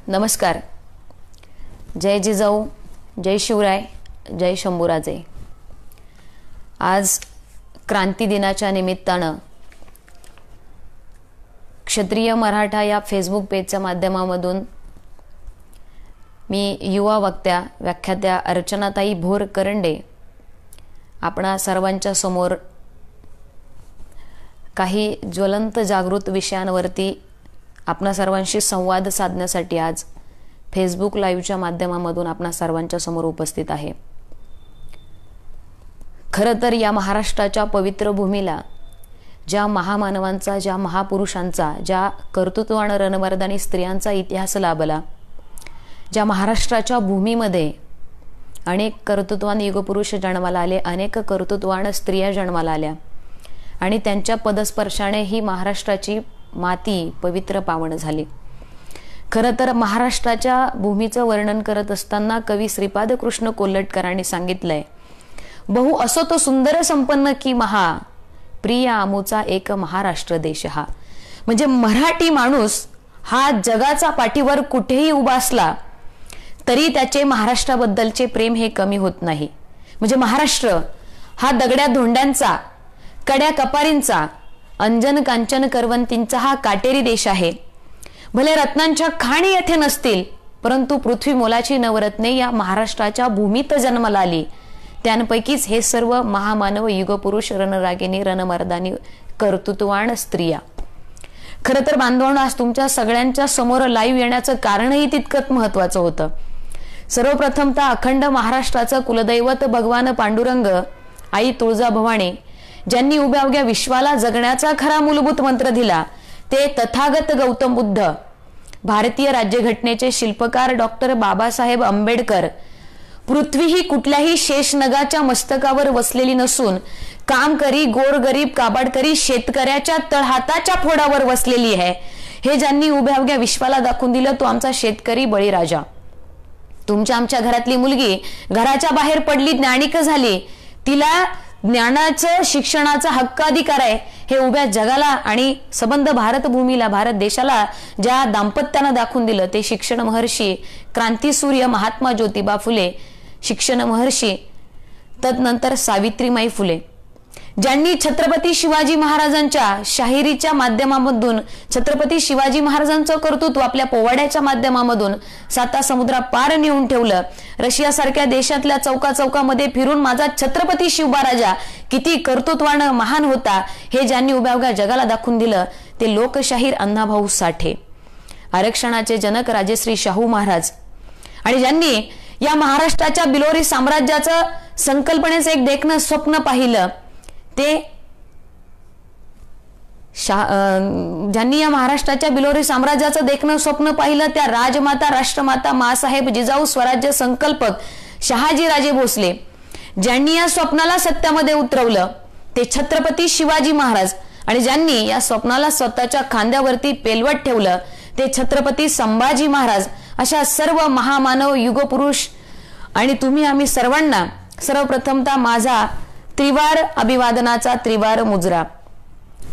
नमस्कार. जय जिजाऊ, जय शिवराय, जय शंभूराजे. आज क्रांती दिनाच्या निमित्तानं क्षत्रिय मराठा या फेसबुक पेजच्या माध्यमामधून मी युवा वक्त्या व्याख्यात्या अर्चनाताई भोर करंडे आपणा सर्वांच्या समोर काही ज्वलंत जागृत विषयांवरती आपणा सर्वांशी संवाद साधण्यासाठी आज फेसबुक लाईव्हच्या माध्यमामधून आपणा सर्वांच्या समोर उपस्थित आहे. खरं तर या महाराष्ट्राच्या पवित्र भूमीला ज्या महामानवांचा, ज्या महापुरुषांचा, ज्या कर्तृत्वान रणमर्दानी स्त्रियांचा इतिहास लाभला, ज्या महाराष्ट्राच्या भूमीमध्ये अनेक कर्तृत्वान युगपुरुष जन्माला आले, अनेक कर्तृत्वान स्त्रिया जन्माला आल्या आणि त्यांच्या पदस्पर्शाने ही महाराष्ट्राची माती पवित्र पावन झाली. खरं तर महाराष्ट्राच्या भूमीचं वर्णन करत असताना कवी श्रीपाद कृष्ण कोल्हटकरांनी सांगितलंय, बहु असो तो सुंदर संपन्न की महा, प्रिय आमूचा एक महाराष्ट्र देश हा. म्हणजे मराठी माणूस हा जगाचा पाठीवर कुठेही उभा असला तरी त्याचे महाराष्ट्राबद्दलचे प्रेम हे कमी होत नाही. म्हणजे महाराष्ट्र हा दगड्या धोंड्यांचा, कड्या कपारींचा, अंजन कांचन करवंतींचा हा काटेरी देश आहे. भले रत्नांच्या खाणी येथे नसतील, परंतु पृथ्वी मोलाची नवरत्ने या महाराष्ट्राच्या भूमीत जन्माला आली. त्यांपैकीच हे सर्व महामानव, युगपुरुष, रणरागिनी, रणमर्दानी, कर्तृत्वान स्त्रिया. खरं तर बांधवांनो, आज तुमच्या सगळ्यांच्या समोर लाईव्ह येण्याचं कारणही तितकंच महत्वाचं होतं. सर्वप्रथमतः अखंड महाराष्ट्राचं कुलदैवत भगवान पांडुरंग, आई तुळजाभवानी, ज्यांनी उभ्या उभ्या विश्वाला जगण्याचा खरा मूलभूत मंत्र दिला, ते तथागत गौतम बुद्ध, भारतीय राज्यघटनेचे शिल्पकार डॉक्टर बाबासाहेब आंबेडकर, पृथ्वी ही कुठल्याही शेषनगाच्या मस्तकावर वसलेली नसून कामकरी, गोरगरीब, काबाडकरी शेतकऱ्याच्या तळहाताच्या फोडावर वसलेली आहे, हे ज्यांनी उभ्या उभ्या विश्वाला दाखवून दिलं, तो आमचा शेतकरी बळीराजा. तुमच्या आमच्या घरातली मुलगी घराच्या बाहेर पडली, ज्ञानिक झाली, तिला ज्ञानाचं, शिक्षणाचा हक्काधिकार आहे, हे उभ्या जगाला आणि संबंध भारत भूमीला, भारत देशाला ज्या दाम्पत्यानं दाखवून दिलं, ते शिक्षण महर्षी, क्रांतीसूर्य महात्मा ज्योतिबा फुले, शिक्षण महर्षी, तदनंतर सावित्रीमाई फुले, ज्यांनी छत्रपती शिवाजी महाराजांच्या शाहिरीच्या माध्यमामधून छत्रपती शिवाजी महाराजांचं कर्तृत्व आपल्या पोवाड्याच्या माध्यमामधून साता समुद्रा पार नेऊन ठेवलं. रशियासारख्या देशातल्या चौका चौकामध्ये फिरून माझा छत्रपती शिवबा किती कर्तृत्वानं महान होता, हे ज्यांनी उभ्या उभ्या जगाला दाखवून दिलं, ते लोकशाहीर अण्णाभाऊ साठे, आरक्षणाचे जनक राजश्री शाहू महाराज, आणि ज्यांनी या महाराष्ट्राच्या बिलोरी साम्राज्याचं संकल्पनेचं एक देखणं स्वप्न पाहिलं, ते ज्यांनी या महाराष्ट्राच्या बिलोरी साम्राज्याचं देखणं स्वप्न पाहिलं, त्या राजमाता, राष्ट्रमाता, मासाहेब जिजाऊ, स्वराज्य संकल्पक शहाजी राजे भोसले, ज्यांनी या स्वप्नाला सत्यामध्ये उतरवलं, ते छत्रपती शिवाजी महाराज, आणि ज्यांनी या स्वप्नाला स्वतःच्या खांद्यावरती पेलवत ठेवलं, ते छत्रपती संभाजी महाराज. अशा सर्व महामानव, युगपुरुष आणि तुम्ही आम्ही सर्वांना सर्वप्रथमतः माझा त्रिवार अभिवादनाचा त्रिवार मुजरा.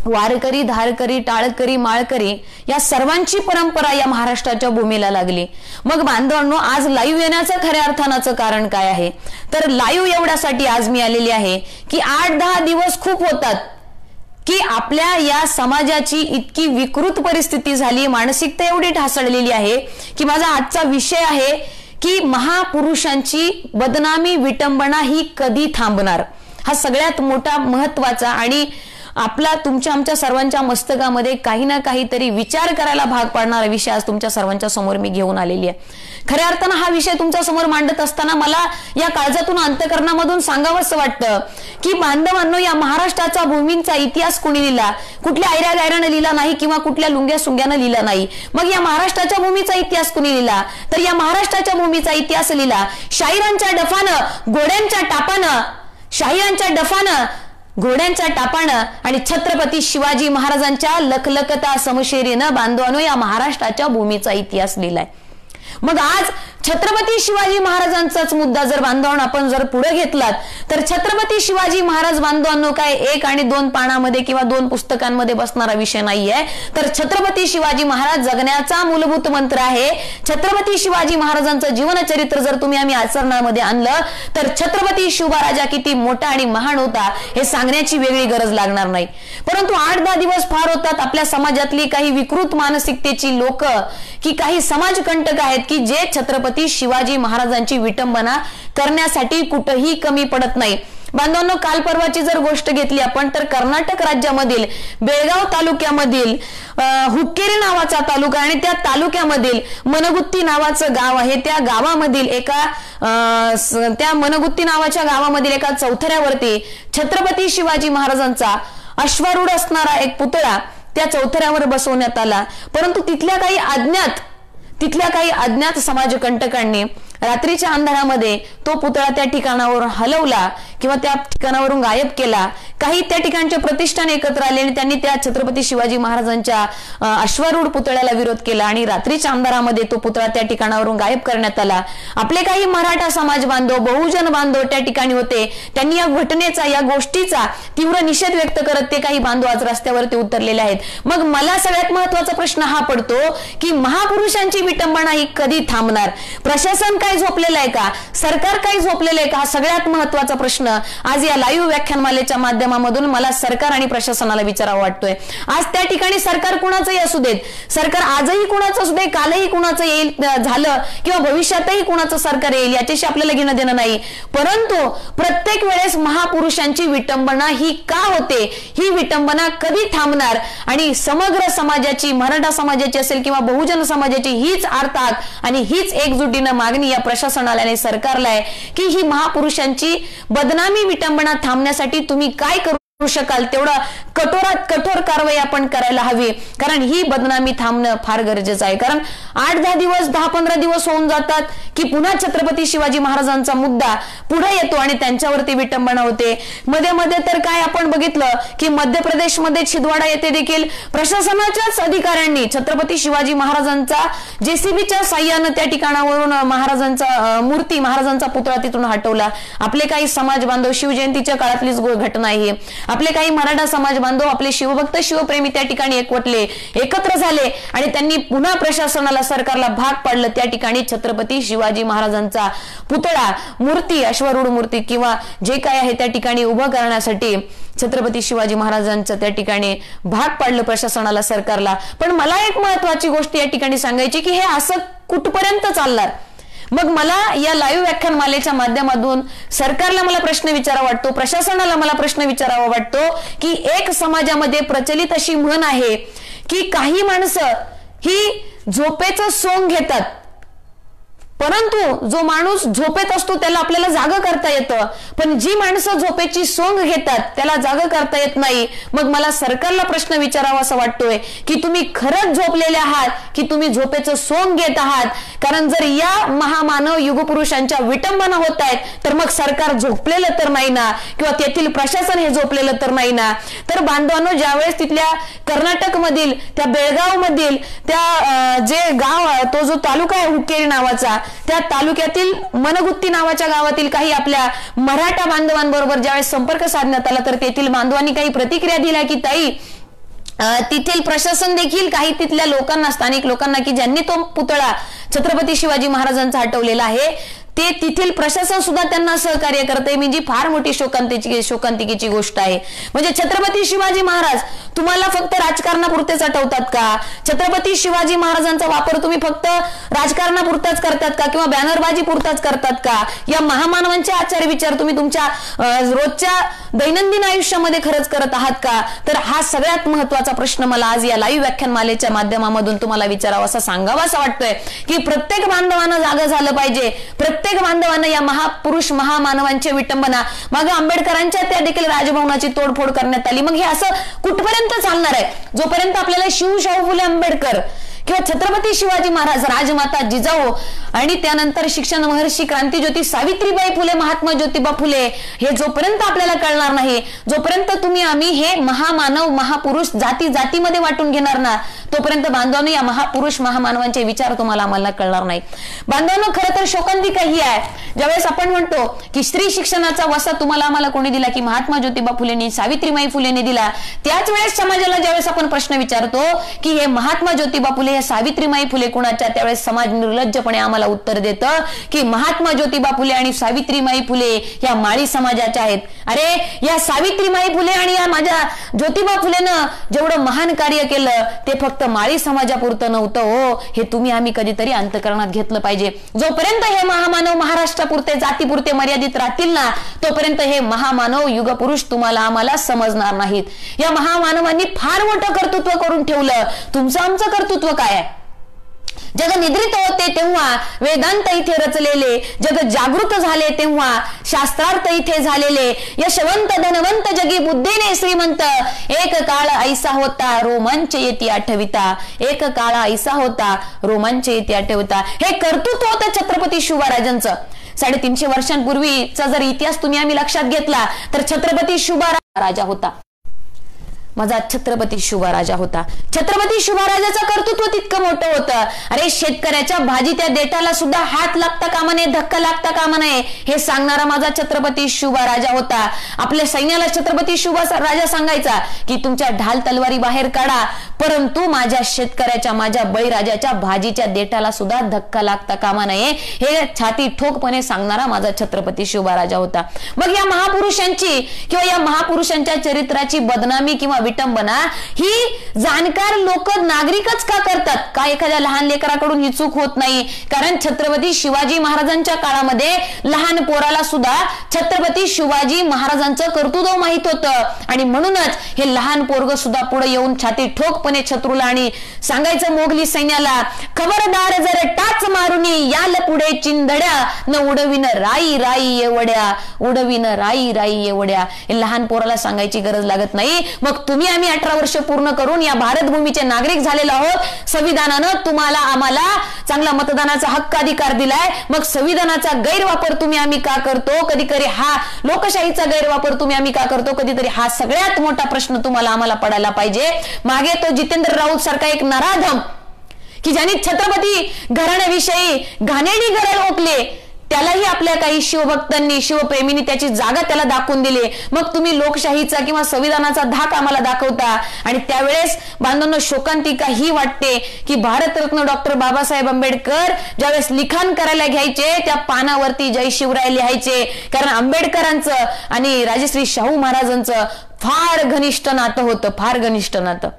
वारकरी, धारकरी, टाळकरी, माळकरी या सर्वांची परंपरा या महाराष्ट्राच्या भूमीला लागली. मग बांधवांनो, आज लाईव्ह येण्याचं खऱ्या अर्थानाचं कारण काय आहे? तर लाईव्ह एवढ्यासाठी आज मी आलेली आहे की 8-10 दिवस खूप होतात की आपल्या या समाजाची इतकी विकृत परिस्थिती झाली, मानसिकता एवढी ढासळलेली आहे की माझा आजचा विषय आहे की महापुरुषांची बदनामी, विटंबना ही कधी थांबणार. हा सगळ्यात मोठा, महत्वाचा आणि आपला, तुमच्या आमच्या सर्वांच्या मस्तकामध्ये काही ना काहीतरी विचार करायला भाग पाडणारा विषय आज तुमच्या सर्वांच्या समोर मी घेऊन आलेली आहे. खऱ्या अर्थानं हा विषय तुमच्या समोर मांडत असताना मला या काळजातून, अंतःकरणामधून सांगावंसं वाटतं की बांधवांनो, या महाराष्ट्राचा भूमींचा इतिहास कोणी लिहिला? कुठल्या आयऱ्या गायरानं लिहिला नाही किंवा कुठल्या लुंग्या सुंग्यानं लिहिला नाही. मग या महाराष्ट्राच्या भूमीचा इतिहास कोणी लिहिला? तर या महाराष्ट्राच्या भूमीचा इतिहास लिहिला शाहिरांच्या डफानं, घोड्यांच्या टापानं, शाहिरांच्या डफानं, घोड्यांच्या टापानं आणि छत्रपती शिवाजी महाराजांच्या लखलखता समशेरीनं बांधवानो या महाराष्ट्राच्या भूमीचा इतिहास लिहिलाय. मग आज छत्रपती शिवाजी महाराजांचाच मुद्दा जर बांधवांनो आपण जर पुढे घेतलात तर छत्रपती शिवाजी महाराज बांधवांनो काय 1 आणि 2 पानामध्ये किंवा 2 पुस्तकांमध्ये बसणारा विषय नाहीये, तर छत्रपती शिवाजी महाराज जगण्याचा मूलभूत मंत्र आहे. छत्रपती शिवाजी महाराजांचं जीवनचरित्र जर तुम्ही आम्ही आचरणामध्ये आणलं तर छत्रपती शिवराजा किती मोठा आणि महान होता हे सांगण्याची वेगळी गरज लागणार नाही. परंतु 8-10 दिवस फार होतात. आपल्या समाजातली काही विकृत मानसिकतेची लोक की काही समाजकंटक आहेत की जे छत्रपती शिवाजी महाराजांची विटंबना करण्यासाठी कुठेही कमी पडत नाही. बांधवांनो, काल परवाची जर गोष्ट घेतली आपण तर कर्नाटक राज्यामधील बेळगाव तालुक्यामधील हुक्केरी नावाचा तालुका आणि त्या तालुक्यामधील मनगुत्ती नावाचं गाव आहे. त्या गावामधील एका चौथऱ्यावरती छत्रपती शिवाजी महाराजांचा अश्वारूढ असणारा एक पुतळा त्या चौथऱ्यावर बसवण्यात आला. परंतु तिथल्या काही अज्ञात समाजकंटकांनी रात्रीच्या अंधारामध्ये तो पुतळा त्या ठिकाणावर हलवला किंवा त्या ठिकाणावरून गायब केला. काही त्या ठिकाणचे प्रतिष्ठान एकत्र आले आणि त्यांनी त्या छत्रपती शिवाजी महाराजांच्या अश्वारूढ पुतळ्याला विरोध केला आणि रात्रीच्या अंधारामध्ये तो पुतळा त्या ठिकाणावरून गायब करण्यात आला. आपले काही मराठा समाज बांधव, बहुजन बांधव त्या ठिकाणी होते. त्यांनी या घटनेचा, या गोष्टीचा तीव्र निषेध व्यक्त करत ते काही बांधव आज रस्त्यावरती उतरलेले आहेत. मग मला सगळ्यात महत्वाचा प्रश्न हा पडतो की महापुरुषांची विटंबना ही कधी थांबणार? प्रशासन काय झोपलेलं आहे का? सरकार काय झोपलेलं आहे का? हा सगळ्यात महत्वाचा प्रश्न आज या लाईव्ह व्याख्यानमालेच्या माध्यमामधून मला सरकार आणि प्रशासनाला विचारावा वाटतोय. आज त्या ठिकाणी सरकार कुणाचंही असू देत, सरकार आजही कुणाचं असू दे, कालही कुणाचं येईल झालं किंवा भविष्यातही कुणाचं सरकार येईल याच्याशी आपल्याला घेणं देणं नाही. परंतु प्रत्येक वेळेस महापुरुषांची विटंबना ही का होते? ही विटंबना कधी थांबणार? आणि समग्र समाजाची, मराठा समाजाची असेल किंवा बहुजन समाजाची हीच आर्ताक आणि हीच एकजुटीनं मागणी या प्रशासनाला आणि सरकारला आहे की ही महापुरुषांची बदनामी, विटंबना थांबण्यासाठी तुम्ही काय करू शकाल तेवढा कठोरात कठोर कारवाई आपण करायला हवी. कारण ही बदनामी थांबणं फार गरजेचं आहे. कारण 8-10 दिवस, 10-15 दिवस होऊन जातात की पुन्हा छत्रपती शिवाजी महाराजांचा मुद्दा पुढे येतो आणि त्यांच्यावरती विटंबना होते. मध्ये मध्ये तर काय आपण बघितलं की मध्य प्रदेशमध्ये छिंदवाडा येथे देखील प्रशासनाच्याच अधिकाऱ्यांनी छत्रपती शिवाजी महाराजांचा जेसीबीच्या साह्यानं त्या ठिकाणावरून महाराजांचा पुतळा तिथून हटवला. आपले काही समाज बांधव, शिवजयंतीच्या काळातलीच घटना आहे, आपले काही मराठा समाज बांधव, आपले शिवभक्त, शिवप्रेमी त्या ठिकाणी एकत्र झाले आणि त्यांनी पुन्हा प्रशासनाला, सरकारला भाग पाडलं. त्या ठिकाणी छत्रपती शिवाजी महाराजांचा पुतळा, मूर्ती, अश्वारूढ मूर्ती किंवा जे काय आहे त्या ठिकाणी उभं करण्यासाठी छत्रपती शिवाजी महाराजांचं त्या ठिकाणी भाग पाडलं प्रशासनाला, सरकारला. पण मला एक महत्वाची गोष्ट या ठिकाणी सांगायची की हे असं कुठपर्यंत चालणार? मग मला या लाईव्ह व्याख्यानमालेच्या माध्यमातून सरकारला मला प्रश्न विचारावा वाटतो, प्रशासनाला मला प्रश्न विचारावा वाटतो की एक समाजामध्ये प्रचलित अशी म्हण आहे की काही माणसं ही झोपेचं सोंग घेतात, परंतु जो माणूस झोपेत असतो त्याला आपल्याला जागा करता येतं, पण जी माणसं झोपेची सोंग घेतात त्याला जागा करता येत नाही. मग मला सरकारला प्रश्न विचारावा असं वाटतोय की तुम्ही खरंच झोपलेले आहात की तुम्ही झोपेचं सोंग घेत आहात? कारण जर या महामानव युगपुरुषांच्या विटंबना होत आहेत तर मग सरकार झोपलेलं तर नाही ना, किंवा तेथील प्रशासन हे झोपलेलं तर नाही ना. तर बांधवांनो, ज्यावेळेस तिथल्या कर्नाटक मधील त्या बेळगाव मधील त्या जे गाव, तो जो तालुका आहे हुक्केरी नावाचा, त्या तालुक्यातील मनगुत्ती नावाच्या गावातील काही आपल्या मराठा बांधवांबरोबर ज्यावेळेस संपर्क साधण्यात आला तर तेथील बांधवांनी काही प्रतिक्रिया दिल्या की ताई, तेथील प्रशासन देखील काही तिथल्या लोकांना, स्थानिक लोकांना की ज्यांनी तो पुतळा छत्रपती शिवाजी महाराजांचा हटवलेला आहे, ते तेथील प्रशासन सुद्धा त्यांना सहकार्य करते. म्हणजे फार मोठी शोकांतिकेची गोष्ट आहे. म्हणजे छत्रपती शिवाजी महाराज तुम्हाला फक्त राजकारणापुरतेच आठवतात का? छत्रपती शिवाजी महाराजांचा वापर तुम्ही फक्त राजकारणापुरताच करतात का किंवा बॅनरबाजी पुरताच करतात का? या महामानवांचे आचार विचार तुम्ही तुमच्या रोजच्या दैनंदिन आयुष्यामध्ये खरंच करत आहात का? तर हा सगळ्यात महत्वाचा प्रश्न मला आज या लाईव्ह व्याख्यानमालेच्या माध्यमामधून तुम्हाला विचारावा, असा सांगावा असं वाटतोय की प्रत्येक बांधवांना जागा झालं पाहिजे. प्रत्येक बांधवांना या महापुरुष, महामानवांची विटंबना, मग आंबेडकरांच्या त्या देखील राजभवनाची तोडफोड करण्यात आली. मग हे असं कुठपर्यंत चालणार आहे? जोपर्यंत आपल्याला शिव शाहू फुले आंबेडकर किंवा छत्रपती शिवाजी महाराज, राजमाता जिजाऊ आणि त्यानंतर शिक्षण महर्षी क्रांतीज्योती सावित्रीबाई फुले, महात्मा ज्योतिबा फुले, हे जोपर्यंत आपल्याला कळणार नाही, जोपर्यंत तुम्ही आम्ही हे महामानव महापुरुष जाती जातीमध्ये वाटून घेणार ना, तोपर्यंत बांधवांनो या महापुरुष महामानवांचे विचार तुम्हाला आम्हाला कळणार नाही. बांधवांनो, खरं तर शोकांतिका ही आहे, ज्यावेळेस आपण म्हणतो की स्त्री शिक्षणाचा वसा तुम्हाला आम्हाला कोणी दिला, की महात्मा ज्योतिबा फुलेंनी, सावित्रीबाई फुलेंनी दिला. त्याच वेळेस समाजाला ज्यावेळेस आपण प्रश्न विचारतो की हे महात्मा ज्योतिबा फुले, हे सावित्रीबाई फुले कुणाच्या, त्यावेळेस समाज निर्लज्जपणे आम्हाला उत्तर देतं की महात्मा ज्योतिबा फुले आणि सावित्रीबाई फुले या माळी समाजाच्या आहेत. अरे या सावित्रीबाई फुले आणि या माझ्या ज्योतिबा फुलेनं जेवढं महान कार्य केलं ते फक्त माळी समाजापुरतं नव्हतं हो, हे तुम्ही आम्ही कधीतरी अंतःकरणात घेतलं पाहिजे. जोपर्यंत हे महामानव महाराष्ट्रापुरते जातीपुरते मर्यादित राहतील ना, तोपर्यंत हे महामानव युगपुरुष तुम्हाला आम्हाला समजणार नाहीत. या महामानवांनी फार मोठं कर्तृत्व करून ठेवलं. तुमचं आमचं कर्तृत्व काय आहे? जग निद्रित होते तेव्हा वेदांत इथे रचलेले, जग जागृत झाले तेव्हा शास्त्रार्थ इथे झालेले, यशवंत धनवंत जगी बुद्धीने श्रीमंत, एक काळ ऐसा होता रोमांच येती आठविता, एक काळ ऐसा होता रोमांच येती आठविता. हे कर्तृत्व होतं छत्रपती शिवराजांचं. 350 वर्षांपूर्वीचा जर इतिहास तुम्ही आम्ही लक्षात घेतला तर छत्रपती शिवराजा होता, माझा छत्रपती शिवराजा होता. छत्रपती शिवराजाचं कर्तृत्व तितकं मोठं होतं. अरे शेतकऱ्याच्या भाजी त्या देठाला सुद्धा हात लागता कामा नये, धक्का लागता कामा नये, हे सांगणारा माझा छत्रपती शिवराजा होता. आपल्या सैन्याला छत्रपती शिवराजा सांगायचा की तुमच्या ढाल तलवारी बाहेर काढा, परंतु माझ्या शेतकऱ्याच्या, माझ्या बळीराजाच्या भाजीच्या देठाला सुद्धा धक्का लागता कामा नये, हे छाती ठोकपणे सांगणारा माझा छत्रपती शिवराजा होता. मग या महापुरुषांची किंवा या महापुरुषांच्या चरित्राची बदनामी किंवा विटंबना ही जाणकार लोक, नागरिकच का करतात? का एखाद्या लहान लेकराकडून ही चूक होत नाही? कारण छत्रपती शिवाजी महाराजांच्या काळामध्ये लहान पोराला सुद्धा छत्रपती शिवाजी महाराजांचं कर्तृत्व माहित होतं आणि म्हणूनच हे लहान पोरग सुद्धा पुढे येऊन छाती ठोकपणे शत्रूला आणि सांगायचं मोगली सैन्याला, खबरदार जर टाच मारुनी याल पुढे चिंधड्या, न उडविन राई राई एवढ्या, उडविन राई राई एवढ्या. हे लहान पोराला सांगायची गरज लागत नाही. मग तुम्ही आम्ही 18 वर्ष पूर्ण करून या भारत भूमीचे नागरिक झालेलो आहोत. संविधानानं तुम्हाला आम्हाला चांगला मतदानाचा हक्क अधिकार दिलाय. मग संविधानाचा गैरवापर तुम्ही आम्ही का करतो? कधीतरी हा लोकशाहीचा गैरवापर तुम्ही आम्ही का करतो? कधीतरी हा सगळ्यात मोठा प्रश्न तुम्हाला आम्हाला पडायला पाहिजे. मागे तो जितेंद्र राऊत सारखा एक नराधम की ज्यांनी छत्रपती घराण्याविषयी घाणेरडी गरळ ओकले, त्यालाही आपल्या काही शिवभक्तांनी, शिवप्रेमींनी त्याची जागा त्याला दाखवून दिली. मग तुम्ही लोकशाहीचा किंवा संविधानाचा धाक आम्हाला दाखवता. आणि त्यावेळेस बांधवांनो, शोकांतिका ही वाटते की भारतरत्न डॉक्टर बाबासाहेब आंबेडकर ज्यावेळेस लिखाण करायला घ्यायचे, त्या पानावरती जय शिवराय लिहायचे. कारण आंबेडकरांचं आणि राजश्री शाहू महाराजांचं फार घनिष्ठ नातं होतं, फार घनिष्ठ नातं.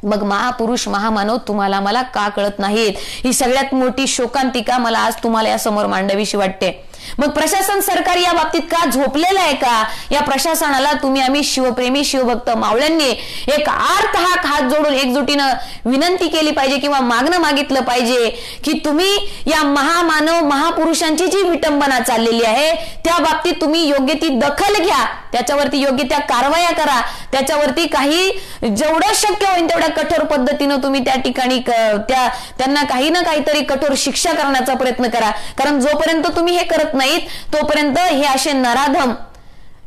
मग महापुरुष महामानव तुम्हाला मला का कळत नाहीत? ही सगळ्यात मोठी शोकांतिका मला आज तुम्हाला या समोर मांडावीशी वाटते. मग प्रशासन, सरकार या बाबतीत का झोपलेलं आहे का? या प्रशासनाला तुम्ही आम्ही शिवप्रेमी शिवभक्त मावळ्यांनी एक आर्तहाक हात जोडून एकजुटीनं विनंती केली पाहिजे किंवा मागणं मागितलं पाहिजे की तुम्ही या महामानव महापुरुषांची जी विटंबना चाललेली आहे त्या बाबतीत तुम्ही योग्य ती दखल घ्या, त्याच्यावरती योग्य त्या कारवाया करा, त्याच्यावरती काही जेवढं शक्य होईल तेवढ्या कठोर पद्धतीनं तुम्ही त्या ठिकाणी त्यांना काही ना काहीतरी कठोर शिक्षा करण्याचा प्रयत्न करा. कारण जोपर्यंत तुम्ही हे करत नाहीत तोपर्यंत हे असे नराधम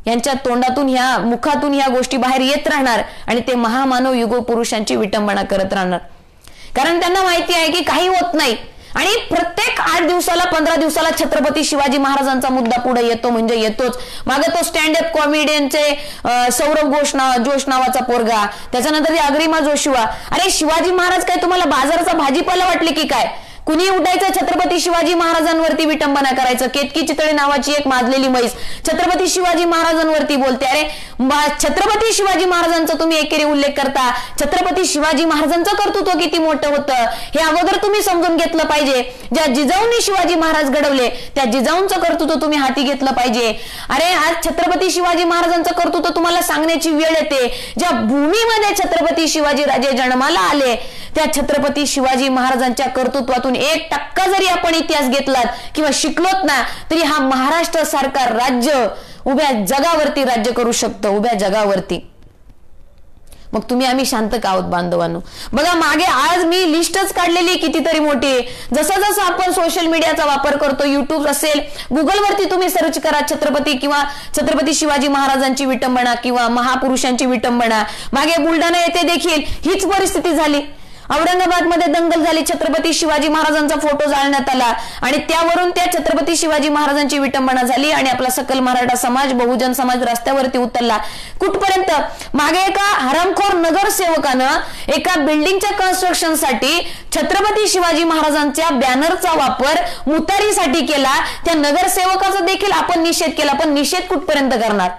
यांच्या तोंडातून, ह्या मुखातून ह्या गोष्टी बाहेर येत राहणार आणि ते महामानव युगपुरुषांची विटंबना करत राहणार. कारण त्यांना माहिती आहे की काही होत नाही आणि प्रत्येक 8 दिवसाला 15 दिवसाला छत्रपती शिवाजी महाराजांचा मुद्दा पुढे येतो म्हणजे येतोच. मागे तो स्टँड अप कॉमेडियनचे सौरभ जोश नावाचा पोरगा, त्याच्यानंतर अग्रिमा जोशुआ. अरे शिवाजी महाराज काय तुम्हाला बाजाराचा भाजीपाला वाटले की काय? कुणी उठायचं छत्रपती शिवाजी महाराजांवरती विटंबना करायचं. केतकी चितळे नावाची एक माजलेली म्हैस छत्रपती शिवाजी महाराजांवरती बोलते. अरे छत्रपती शिवाजी महाराजांचा तुम्ही एकेरी उल्लेख करता. छत्रपती शिवाजी महाराजांचं कर्तृत्व किती मोठं होतं हे अगोदर तुम्ही समजून घेतलं पाहिजे. ज्या जिजाऊंनी शिवाजी महाराज घडवले त्या जिजाऊंचं कर्तृत्व तुम्ही हाती घेतलं पाहिजे. अरे आज छत्रपती शिवाजी महाराजांचं कर्तृत्व तुम्हाला सांगण्याची वेळ येते. ज्या भूमीमध्ये छत्रपती शिवाजी राजे जन्माला आले त्या छत्रपती शिवाजी महाराजांच्या कर्तृत्वातून 1% जरी आपण इतिहास घेतलात किंवा शिकलोत ना तरी हा महाराष्ट्र सारखा राज्य उभ्या जगावरती राज्य करू शकतो, उभ्या जगावरती. मग तुम्ही आम्ही शांत का आहोत बांधवांनो? बघा मागे आज मी लिस्टच काढलेली कितीतरी मोठी. जसं जसं आपण सोशल मीडियाचा वापर करतो, युट्यूब असेल, गुगलवरती तुम्ही सर्च करा छत्रपती किंवा छत्रपती शिवाजी महाराजांची विटंबना किंवा महापुरुषांची विटंबना. मागे बुलढाणा येथे देखील हीच परिस्थिती झाली. औरंगाबाद मध्ये दंगल झाली, छत्रपती शिवाजी महाराजांचा फोटो जाळण्यात आला आणि त्यावरून त्या छत्रपती शिवाजी महाराजांची विटंबना झाली आणि आपला सकल मराठा समाज, बहुजन समाज रस्त्यावरती उतरला. कुठपर्यंत? मागे एका हरामखोर नगरसेवकानं एका बिल्डिंगच्या कन्स्ट्रक्शनसाठी छत्रपती शिवाजी महाराजांच्या बॅनरचा वापर मुतारीसाठी केला. त्या नगरसेवकाचा देखील आपण निषेध केला, पण निषेध कुठपर्यंत करणार?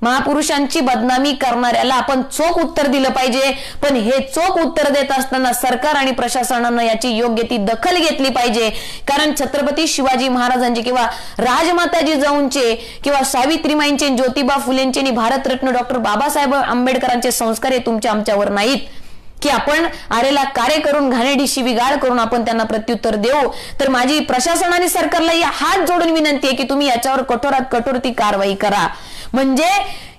महापुरुषांची बदनामी करणाऱ्याला आपण चोख उत्तर दिलं पाहिजे, पण हे चोख उत्तर देत असताना सरकार आणि प्रशासनानं याची योग्य ती दखल घेतली पाहिजे. कारण छत्रपती शिवाजी महाराजांचे किंवा राजमाता जिजाऊंचे किंवा सावित्रीमाईंचे, ज्योतिबा फुलेंचे आणि भारतरत्न डॉक्टर बाबासाहेब आंबेडकरांचे संस्कार हे तुमच्या आमच्यावर नाहीत की आपण आरेला कार्य करून घाणेरडी शिवीगाळ करून आपण त्यांना प्रत्युत्तर देऊ. तर माझी प्रशासन आणि सरकारला हात जोडून विनंती आहे की तुम्ही याच्यावर कठोरात कठोर ती कारवाई करा. म्हणजे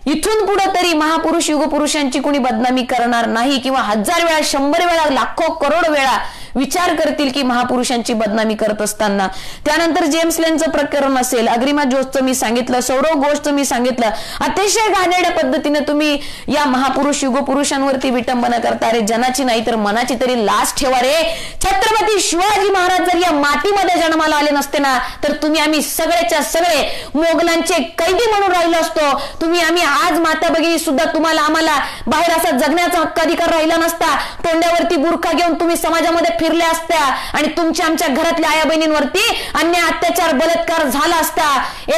इथून पुढे तरी महापुरुष युगपुरुषांची कोणी बदनामी करणार नाही किंवा 1000 वेळा, 100 वेळा, लाखो करोड वेळा विचार करतील की महापुरुषांची बदनामी करत असताना. त्यानंतर जेम्स लेनचं प्रकरण असेल, अग्रिमा जोशचं मी सांगितलं, सौरव घोषचं मी सांगितलं, अतिशय घाणेरड्या पद्धतीने तुम्ही या महापुरुष युगपुरुषांवरती विटंबना करता. अरे जनाची नाही तर मनाची तरी लाज ठेवा रे. छत्रपती शिवाजी महाराज जर या मातीमध्ये जन्माला आले नसते ना तर तुम्ही आम्ही सगळेच्या सगळे मोगलांचे कैदी म्हणून राहिलो असतो. तुम्ही आम्ही आज माता भगिनी सुद्धा तुम्हाला आम्हाला बाहेर असा जगण्याचा हक्क अधिकार राहिला नसता. तोंड्यावरती बुरखा घेऊन तुम्ही समाजामध्ये फिरल्या असत्या आणि तुमच्या आमच्या घरातल्या आया बहिणींवरती अन्याय, अत्याचार, बलात्कार झाला असता.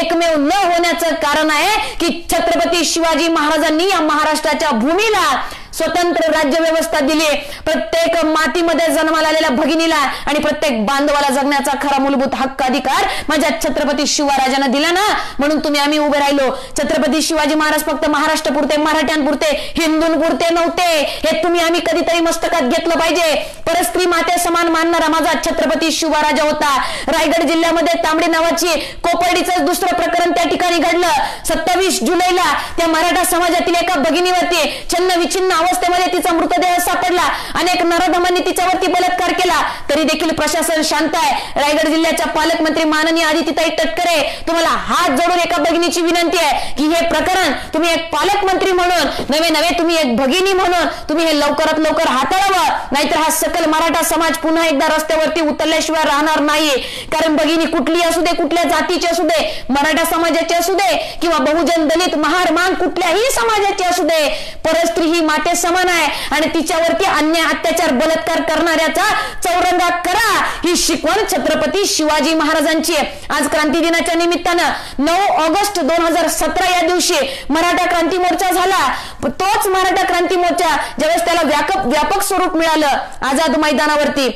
एकमेव न होण्याचं कारण आहे की छत्रपती शिवाजी महाराजांनी या महाराष्ट्राच्या भूमीला स्वतंत्र राज्य व्यवस्था दिली. प्रत्येक मातीमध्ये जन्माला आलेल्या भगिनीला आणि प्रत्येक बांधवाला जगण्याचा खरा मूलभूत हक्क अधिकार माझ्या छत्रपती शिवराजांना दिला ना, म्हणून तुम्ही आम्ही उभे राहिलो. छत्रपती शिवाजी महाराज फक्त महाराष्ट्रपुरते, मराठ्यांपुरते, हिंदूंपुरते नव्हते. हे तुम्ही आम्ही कधीतरी मस्तकात घेतलं पाहिजे. परस्त्री माते समान मानणारा माझा छत्रपती शिवराजा होता. रायगड जिल्ह्यामध्ये तांबडी नावाची कोपर्डीचं दुसरं प्रकरण त्या ठिकाणी घडलं. 27 जुलैला त्या मराठा समाजातील एका भगिनीवरती छिन्न विछिन्न अवस्थेमध्ये तिचा मृतदेह सापडला. अनेक नराधमांनी तिच्यावरती बलात्कार केला. तरी देखील प्रशासन शांत आहे. रायगड जिल्ह्याच्या पालकमंत्री माननीय आदितीताई तटकरे, तुम्हाला हात जोडून एका भगिनीची विनंती आहे की हे प्रकरण तुम्ही एक पालकमंत्री म्हणून नवे तुम्ही एक भगिनी म्हणून तुम्ही हे लवकरात लवकर हाताळावं. नाहीतर हा सकल मराठा समाज पुन्हा एकदा रस्त्यावरती उतरल्याशिवाय राहणार नाही. कारण भगिनी कुठली असू दे, कुठल्या जातीची असू दे, मराठा समाजाची असू दे किंवा बहुजन, दलित, महार, मान कुठल्याही समाजाची असू दे, परस्त्री ही माते समान आहे आणि तिच्यावरती अन्याय, अत्याचार, बलात्कार करणाऱ्याचा चौरंगा करा. ही शिकवण छत्रपती शिवाजी महाराजांची आहे. आज क्रांती दिनाच्या निमित्तानं 9 ऑगस्ट 2017 या दिवशी मराठा क्रांती मोर्चा झाला. तोच मराठा क्रांती मोर्चा ज्यावेळेस त्याला व्यापक स्वरूप मिळालं आझाद मैदानावरती,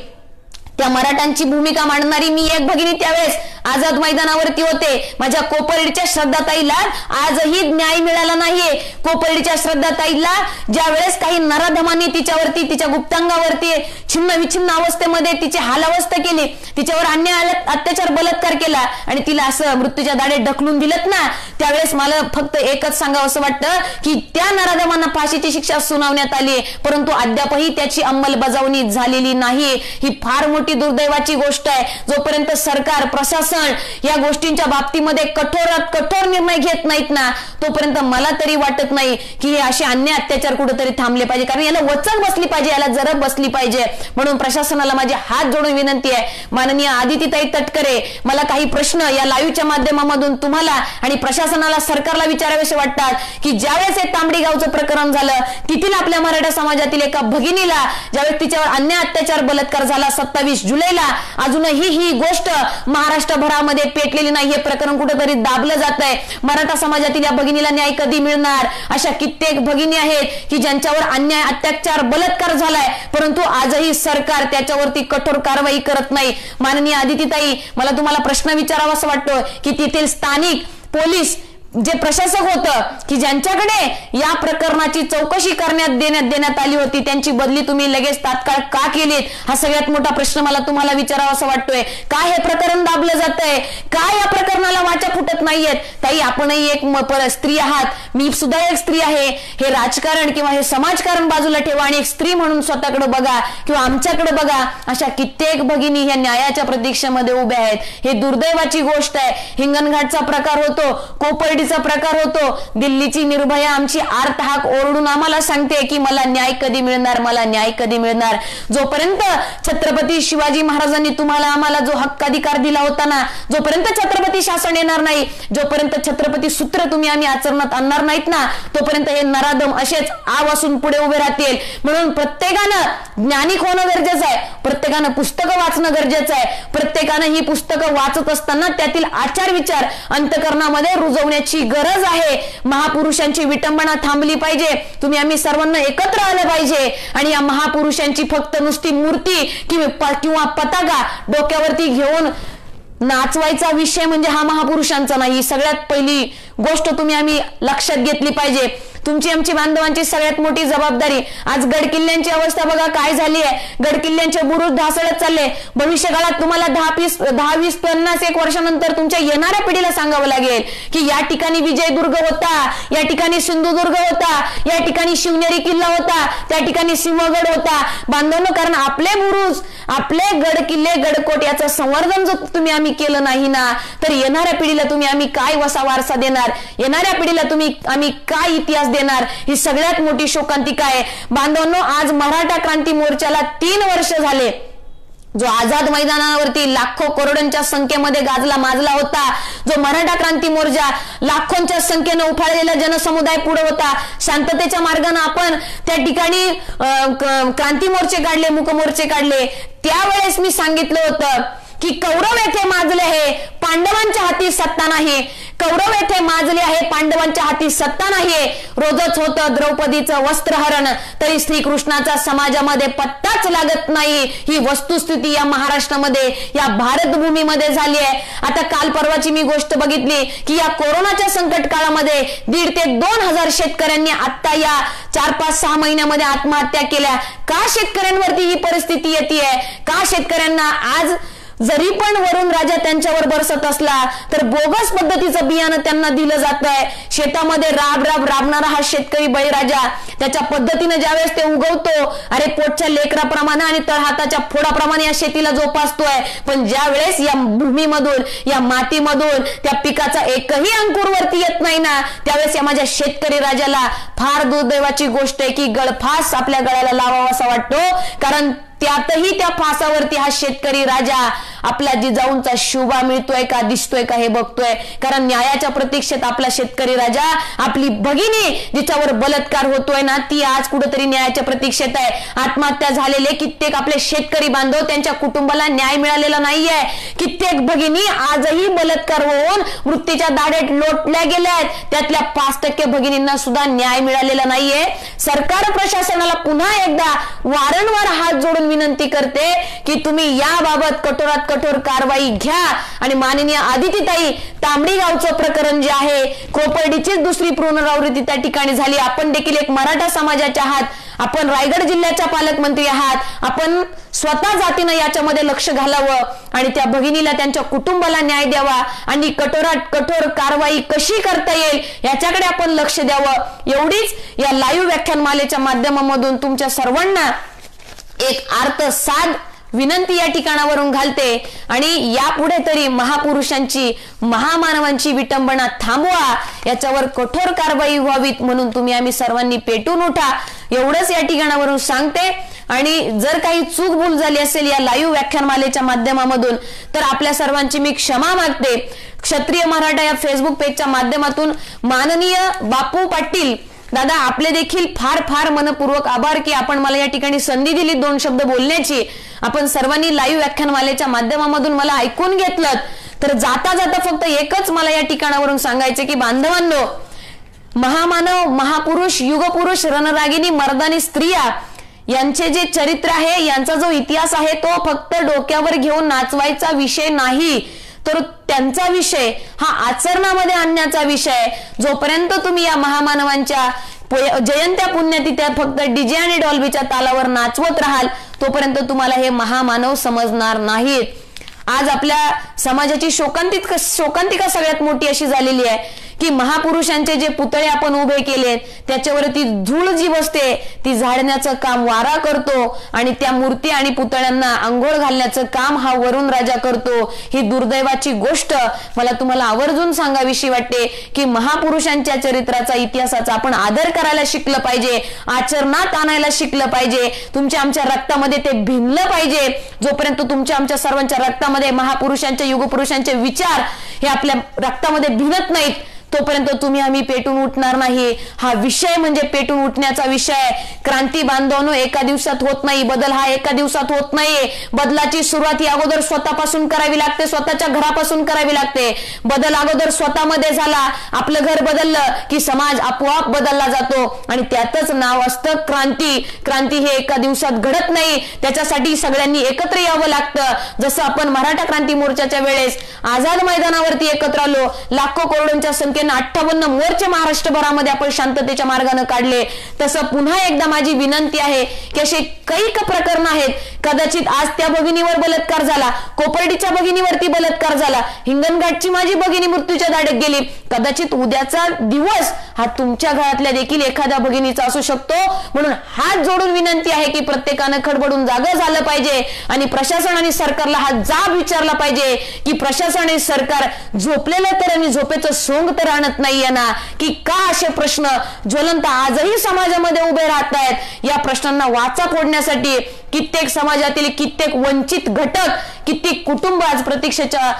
त्या मराठ्यांची भूमिका मांडणारी मी एक भगिनी त्यावेळेस आझाद मैदानावरती होते. माझ्या कोपर्डीच्या श्रद्धाताईला आजही न्याय मिळाला नाहीये. कोपर्डीच्या श्रद्धाताईला ज्या वेळेस काही नराधमांनी तिच्यावरती, तिच्या गुप्तांगावरती छिन्न विछिन्न अवस्थेमध्ये तिची हालावस्था केली, तिच्यावर अन्याय, अत्याचार, बलात्कार केला आणि तिला असं मृत्यूच्या दाढे ढकलून दिलत ना, त्यावेळेस मला फक्त एकच सांगावं असं वाटतं की त्या नराधमांना फाशीची शिक्षा सुनावण्यात आली, परंतु अद्यापही त्याची अंमलबजावणी झालेली नाही. ही फार मोठी दुर्दैवाची गोष्ट आहे. जोपर्यंत सरकार, प्रशासन या गोष्टींच्या बाबतीमध्ये कठोरात कठोर निर्णय घेत नाहीत ना, तोपर्यंत मला तरी वाटत नाही की हे असे अन्याय, अत्याचार कुठेतरी थांबले पाहिजे. कारण याला वचक बसली पाहिजे, याला जरब बसली पाहिजे. म्हणून प्रशासनाला माझे हात जोडून विनंती आहे. माननीय आदितीताई तटकरे, मला काही प्रश्न या लाईव्हच्या माध्यमामधून तुम्हाला आणि प्रशासनाला, सरकारला विचारावेसे वाटतात की ज्यावेळेस हे तांबडी गावचं प्रकरण झालं, तिथील आपल्या मराठा समाजातील एका भगिनीला ज्यावेळेस तिच्यावर अन्याय, अत्याचार, बलात्कार झाला 27 जुलैला, अजूनही ही गोष्ट महाराष्ट्रभरामध्ये पेटलेली नाही. हे प्रकरण कुठेतरी दाबलं जात आहे. मराठा समाजातील या भगिनीला न्याय कधी मिळणार? अशा कित्येक भगिनी आहेत की ज्यांच्यावर अन्याय, अत्याचार, बलात्कार झालाय, परंतु आजही सरकार त्याच्यावरती कठोर कारवाई करत नाही. माननीय आदितीताई, मला तुम्हाला प्रश्न विचारावा असं वाटतो की तेथील स्थानिक पोलीस जे प्रशासक होतं की ज्यांच्याकडे या प्रकरणाची चौकशी देण्यात आली होती, त्यांची बदली तुम्ही लगेच तात्काळ का केलीत? हा सगळ्यात मोठा प्रश्न मला तुम्हाला विचारावा असं वाटतोय. का हे प्रकरण दाबलं जातंय? का या प्रकरणाला वाचा फुटत नाहीयेत? ताई, आपणही एक स्त्री आहात, मी सुद्धा एक स्त्री आहे. हे राजकारण किंवा हे समाजकारण बाजूला ठेवा आणि एक स्त्री म्हणून स्वतःकडे बघा किंवा आमच्याकडे बघा. अशा कित्येक भगिनी ह्या न्यायाच्या प्रतीक्षेमध्ये उभ्या आहेत. हे दुर्दैवाची गोष्ट आहे. हिंगणघाटचा प्रकार होतो, कोपर्डीचा प्रकार होतो, दिल्लीची निर्भया आमची आर्त हाक ओरडून आम्हाला सांगते की मला न्याय कधी मिळणार, मला न्याय कधी मिळणार. जोपर्यंत छत्रपती शिवाजी महाराजांनी तुम्हाला आम्हाला जो हक्काधिकार दिला होता ना, जोपर्यंत छत्रपती शासन येणार नाही, जोपर्यंत छत्रपती सूत्र तुम्ही आम्ही आचरणात आणणार नाहीत ना, तोपर्यंत हे नराधम असेच आव असून पुढे उभे राहतील. म्हणून प्रत्येकानं ज्ञानिक होणं गरजेचं आहे, प्रत्येकानं पुस्तकं वाचणं गरजेचं आहे. प्रत्येकानं ही पुस्तकं वाचत असताना त्यातील आचार विचार अंतःकरणामध्ये रुजवण्याची गरज आहे. महापुरुषांची विटंबना थांबली पाहिजे. तुम्ही आम्ही सर्वांना एकत्र आलं पाहिजे आणि या महापुरुषांची फक्त नुसती मूर्ती किंवा पताका डोक्यावरती घेऊन नाचवायचा विषय म्हणजे हा महापुरुषांचा नाही. सगळ्यात पहिली गोष्ट तुम्ही आम्ही लक्षात घेतली पाहिजे. तुमची आमची बांधवांची सगळ्यात मोठी जबाबदारी. आज गडकिल्ल्यांची अवस्था बघा काय झाली आहे. गडकिल्ल्यांचे बुरुज ढासळत चालले. भविष्यकाळात तुम्हाला 10, 20, 50 एक वर्षानंतर तुमच्या येणाऱ्या पिढीला सांगावं लागेल की या ठिकाणी विजयदुर्ग होता, या ठिकाणी सिंधुदुर्ग होता, या ठिकाणी शिवनेरी किल्ला होता, त्या ठिकाणी सिंहगड होता. बांधवांनो, कारण आपले बुरुज, आपले गड किल्ले, गडकोट याचं संवर्धन जर तुम्ही आम्ही केलं नाही ना, तर येणाऱ्या पिढीला तुम्ही आम्ही काय वसा वारसा देणार? येणाऱ्या पिढीला तुम्ही आम्ही काय इतिहास देणार? ही सगळ्यात मोठी शोकांतिका आहे. बांधवांनो, आज मराठा क्रांती मोर्चाला 3 वर्ष झाले. जो आझाद मैदानावरती लाखो करोडोंच्या संख्येमध्ये गाजला माजला होता, जो मराठा क्रांती मोर्चा लाखोंच्या संख्येने उफाळलेला जनसमुदाय पुढे होता. शांततेच्या मार्गाने आपण त्या ठिकाणी क्रांती मोर्चे काढले, मूकमोर्चे काढले. त्यावेळेस मी सांगितलं होतं की कौरव येथे माजले आहे, पांडवांच्या हाती सत्ता नाही. कौरव येथे माजले आहे, पांडवांच्या हाती सत्ता नाही. रोजच होतं द्रौपदीचं वस्त्रहरण, तरी श्रीकृष्णाचा समाजामध्ये पत्ताच लागत नाही. ही वस्तुस्थिती या महाराष्ट्रामध्ये, या भारत भूमीमध्ये झाली आहे. आता काल परवाची मी गोष्ट बघितली की या कोरोनाच्या संकट काळामध्ये 1,500 ते 2,000 शेतकऱ्यांनी आता या 4, 5, 6 महिन्यामध्ये आत्महत्या केल्या. का शेतकऱ्यांवरती ही परिस्थिती येते? का शेतकऱ्यांना आज जरी पण वरून राजा त्यांच्यावर बरसत असला तर बोगस पद्धतीचं बियाणं त्यांना दिलं जात आहे? शेतामध्ये राबणारा हा शेतकरी बळीराजा त्याच्या पद्धतीने ज्यावेळेस ते उगवतो, अरे पोटच्या लेकराप्रमाणे आणि तळहाताच्या फोडाप्रमाणे या शेतीला जोपासतोय, पण ज्या वेळेस या भूमीमधून, या मातीमधून त्या पिकाचा एकही अंकुर वरती येत नाही ना, त्यावेळेस या माझ्या शेतकरी राजाला फार दुर्दैवाची गोष्ट आहे की गळफास आपल्या गळ्याला लावावा असा वाटतो. कारण त्यातही त्या फासावरती हा शेतकरी राजा आपला जिजाऊंचा शोभा मिळतोय का, दिसतोय का हे बघतोय. कारण न्यायाच्या प्रतीक्षेत आपला शेतकरी राजा, आपली भगिनी जिच्यावर बलात्कार होतोय ना, ती आज कुठेतरी न्यायाच्या प्रतीक्षेत आहे. आत्महत्या झालेले कित्येक आपले शेतकरी बांधव, त्यांच्या कुटुंबाला न्याय मिळालेला नाहीये. कित्येक भगिनी आजही बलात्कार होऊन मृत्यूच्या दाढेत लोटल्या गेल्या आहेत. त्यातल्या 5% भगिनींना सुद्धा न्याय मिळालेला नाहीये. सरकार प्रशासनाला पुन्हा एकदा वारंवार हात जोडून विनंती करते की तुम्ही याबाबत कठोरात कठोर कारवाई घ्या. आणि माननीय आदितीताई, तांबडी गावचं प्रकरण जे आहे, कोपर्डीचीच दुसरी पुनरावृत्ती त्या ठिकाणी झाली. आपण देखील एक मराठा समाजाचे आहात, आपण रायगड जिल्ह्याच्या पालकमंत्री आहात, आपण स्वतः जातीनं याच्यामध्ये लक्ष घालावं आणि त्या भगिनीला, त्यांच्या कुटुंबाला न्याय द्यावा आणि कठोरात कठोर कारवाई कशी करता येईल याच्याकडे आपण लक्ष द्यावं. एवढीच या लाईव्ह व्याख्यानमालेच्या माध्यमामधून तुमच्या सर्वांना एक साध विनंती या ठिकाणावरून घालते. आणि यापुढे तरी महापुरुषांची, महामानवांची विटंबना थांबवा, याच्यावर कठोर कारवाई व्हावी म्हणून तुम्ही आम्ही सर्वांनी पेटून उठा, एवढंच या ठिकाणावरून सांगते. आणि जर काही चूक भूल झाली असेल या लाईव्ह व्याख्यानमालेच्या माध्यमामधून तर आपल्या सर्वांची मी क्षमा मागते. क्षत्रिय मराठा या फेसबुक पेजच्या माध्यमातून माननीय बापू पाटील दादा, आपले देखील फार फार मनपूर्वक आभार की आपण मला या ठिकाणी संधी दिली 2 शब्द बोलण्याची. आपण सर्वांनी लाईव्ह व्याख्यानमालेच्या माध्यमामधून मला ऐकून घेतलं. तर जाता जाता फक्त एकच मला या ठिकाणावरून सांगायचे की बांधवांनो, महामानव, महापुरुष, युगपुरुष, रणरागिनी, मर्दानी स्त्रिया यांचे जे चरित्र आहे, यांचा जो इतिहास आहे, तो फक्त डोक्यावर घेऊन नाचवायचा विषय नाही. तो तर त्यांचा विषय हा आचरणामध्ये आणण्याचा विषय. जोपर्यंत तुम्ही या महामानवांच्या जयंत्या पुण्यतिथ्या फक्त डीजे आणि डॉल्बीच्या तालावर नाचवत राहाल तोपर्यंत तुम्हाला हे महामानव समजणार नाहीत. आज आपल्या समाजाची शोकांतिका सगळ्यात मोठी अशी झालेली आहे की महापुरुषांचे जे पुतळे आपण उभे केलेत त्याच्यावरती धूळ जी बसते ती झाडण्याचं काम वारा करतो आणि त्या मूर्ती आणि पुतळ्यांना आंघोळ घालण्याचं काम हा वरुण राजा करतो. ही दुर्दैवाची गोष्ट मला तुम्हाला आवर्जून सांगावीशी वाटते की महापुरुषांच्या चरित्राचा इतिहासाचा आपण आदर करायला शिकलं पाहिजे, आचरणात आणायला शिकलं पाहिजे. तुमच्या आमच्या रक्तामध्ये ते भिनलं पाहिजे. जोपर्यंत तुमच्या आमच्या सर्वांच्या रक्तामध्ये महापुरुषांचे युगपुरुषांचे विचार हे आपल्या रक्तामध्ये भिनत नाहीत तोपर्यंत तुम्ही आम्ही पेटून उठणार नाही. हा विषय म्हणजे पेटून उठण्याचा विषय. क्रांती बांधवनो एका दिवसात होत नाही, बदल हा एका दिवसात होत नाही. बदलाची सुरुवात ही अगोदर स्वतःपासून करावी लागते, स्वतःच्या घरापासून करावी लागते. बदल अगोदर स्वतःमध्ये झाला, आपलं घर बदललं की समाज आपोआप बदलला जातो आणि त्यातच नाव असतं क्रांती. क्रांती हे एका दिवसात घडत नाही, त्याच्यासाठी सगळ्यांनी एकत्र यावं लागतं. जसं आपण मराठा क्रांती मोर्चाच्या वेळेस आझाद मैदानावरती एकत्र आलो, लाखो करोडोंच्या संख्येने 58 मोर्चे महाराष्ट्रभरामध्ये आपण शांततेच्या मार्गाने काढले. तसं पुन्हा एकदा माझी विनंती आहे की असे कैक प्रकरण आहेत. कदाचित आज त्या भगिनीवर बलात्कार झाला, कोपर्डीच्या भगिनीवरती बलात्कार झाला, हिंगणघाटची माझी भगिनी मृत्यूच्या दाढेत गेली. कदाचित उद्याचा दिवस हा तुमच्या घरातल्या देखील एखाद्या भगिनीचा असू शकतो. म्हणून हात जोडून विनंती आहे की प्रत्येकानं खडबडून जागं झालं पाहिजे आणि प्रशासन आणि सरकारला हा जाब विचारला पाहिजे की प्रशासन आणि सरकार झोपलेलं तर आणि झोपेचं सोंग तर आणत नाहीये ना, की का असे प्रश्न ज्वलंत आजही समाजामध्ये उभे राहत आहेत. या प्रश्नांना वाचा फोडण्यासाठी कित्येक समाजातील कित्येक वंचित घटक, कित्येक कुटुंब आज प्रतीक्षेच्या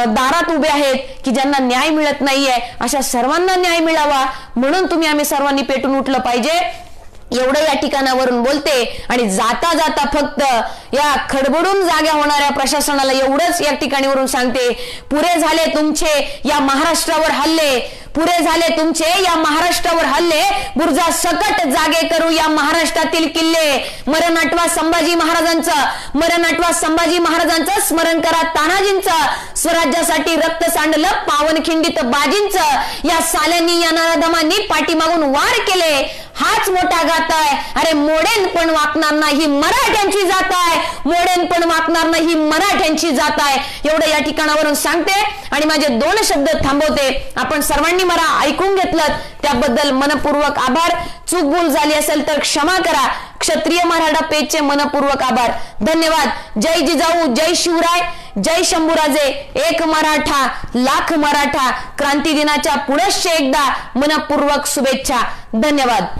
दारात उभे आहेत की ज्यांना न्याय मिळत नाहीये. अशा सर्वांना न्याय मिळावा म्हणून तुम्ही आम्ही सर्वांनी पेटून उठलं पाहिजे. एवढं या ठिकाणावरून बोलते आणि जाता जाता फक्त या खडबडून जाग्या होणाऱ्या प्रशासनाला एवढंच या ठिकाणीवरून सांगते, पुरे झाले तुमचे या महाराष्ट्रावर हल्ले, पुरे झाले तुमचे या महाराष्ट्रावर हल्ले. बुर्जा सकट जागे करू या महाराष्ट्रातील किल्ले. मरण आठवा संभाजी महाराजांचं, मरण आठवा संभाजी महाराजांचं, स्मरण करा तानाजींचं. स्वराज्यासाठी रक्त सांडलं पावनखिंडीत बाजींचं. या साल्यांनी या नराधमांनी पाठीमागून वार केले. हाच मोठा गात आहे. अरे मोडेन पण वाकणार नाही मराठ्यांची जात आहे, मोडेन पण वाकणार नाही मराठ्यांची जात आहे. एवढं या ठिकाणावरून सांगते आणि माझे 2 शब्द थांबवते. आपण सर्वांनी मला ऐकून घेतलं त्याबद्दल मनपूर्वक आभार. चूक भूल झाली असेल तर क्षमा करा. क्षत्रिय मराठा पेजचे मनपूर्वक आभार. धन्यवाद. जय जिजाऊ, जय शिवराय, जय शंभूराजे. एक मराठा लाख मराठा. क्रांती दिनाच्या पुनश्च एकदा मनपूर्वक शुभेच्छा. धन्यवाद.